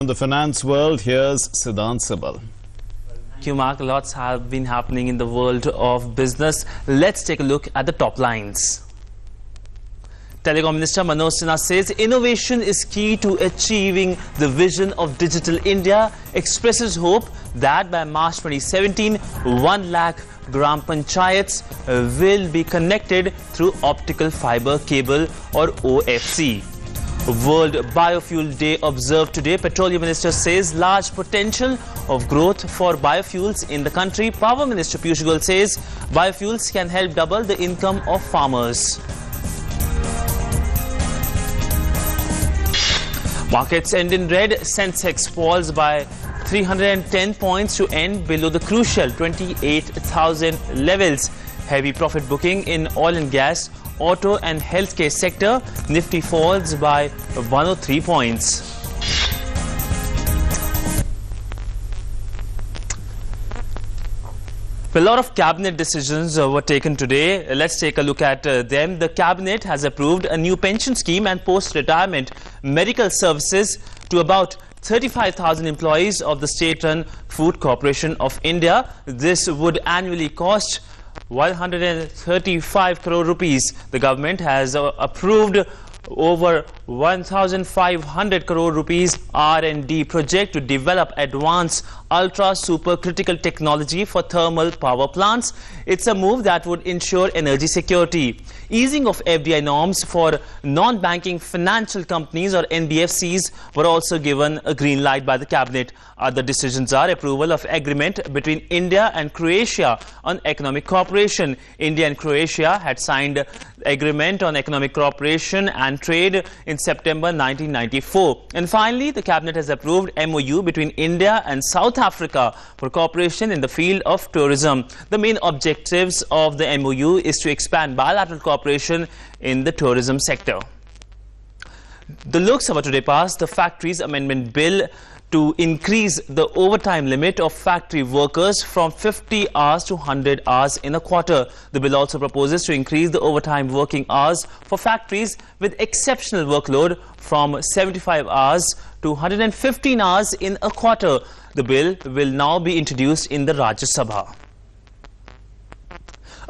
From the finance world, here's Siddhant Sibal. Thank you, Mark. Lots have been happening in the world of business. Let's take a look at the top lines. Telecom Minister Manoj Sinha says innovation is key to achieving the vision of Digital India. Expresses hope that by March 2017, 1 lakh Gram Panchayats will be connected through optical fiber cable or OFC. World Biofuel Day observed today. Petroleum Minister says large potential of growth for biofuels in the country. Power Minister Piyush Goyal says biofuels can help double the income of farmers. Markets end in red. Sensex falls by 310 points to end below the crucial 28,000 levels. Heavy profit booking in oil and gas, auto and healthcare sector. Nifty falls by 103 points. A lot of cabinet decisions were taken today. Let's take a look at them. The cabinet has approved a new pension scheme and post-retirement medical services to about 35,000 employees of the state-run Food Corporation of India. This would annually cost 135 crore rupees. The government has approved over 1,500 crore rupees R&D project to develop advanced ultra supercritical technology for thermal power plants. It's a move that would ensure energy security. Easing of FDI norms for non-banking financial companies or NBFCs were also given a green light by the cabinet. Other decisions are approval of agreement between India and Croatia on economic cooperation. India and Croatia had signed agreement on economic cooperation and trade in September 1994. And finally, the cabinet has approved MOU between India and South Africa for cooperation in the field of tourism. The main objectives of the MOU is to expand bilateral cooperation in the tourism sector. The Lok Sabha today passed the Factories Amendment Bill to increase the overtime limit of factory workers from 50 hours to 100 hours in a quarter. The bill also proposes to increase the overtime working hours for factories with exceptional workload from 75 hours to 115 hours in a quarter. The bill will now be introduced in the Rajya Sabha.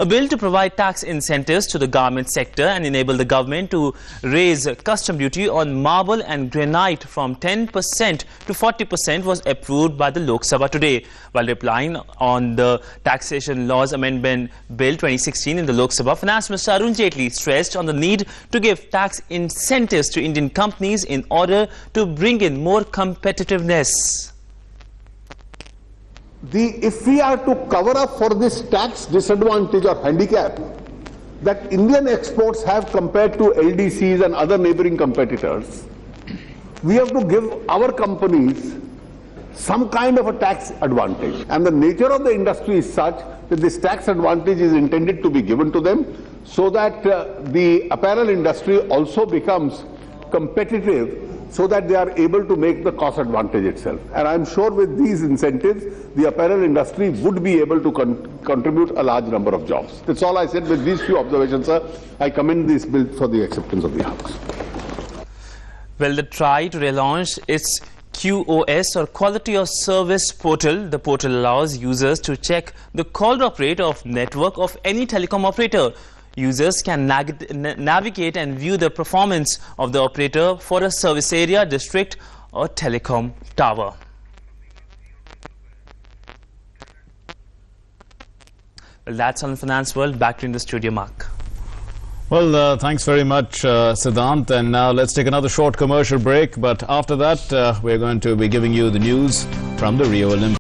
A bill to provide tax incentives to the garment sector and enable the government to raise custom duty on marble and granite from 10% to 40% was approved by the Lok Sabha today. While replying on the Taxation Laws Amendment Bill 2016 in the Lok Sabha, Finance Minister Arun Jaitley stressed on the need to give tax incentives to Indian companies in order to bring in more competitiveness. If we are to cover up for this tax disadvantage or handicap that Indian exports have compared to LDCs and other neighboring competitors, we have to give our companies some kind of a tax advantage. And the nature of the industry is such that this tax advantage is intended to be given to them so that the apparel industry also becomes competitive, so that they are able to make the cost advantage itself. And I'm sure with these incentives, the apparel industry would be able to contribute a large number of jobs. That's all I said. With these few observations, sir, I commend this bill for the acceptance of the House. Well, the TRAI to relaunch its QoS or Quality of Service portal. The portal allows users to check the call drop rate of network of any telecom operator. Users can navigate and view the performance of the operator for a service area, district or telecom tower. Well, that's on the finance world. Back to in the studio, Mark. Well, thanks very much, Siddhant. And now let's take another short commercial break. But after that, we're going to be giving you the news from the Rio Olympics.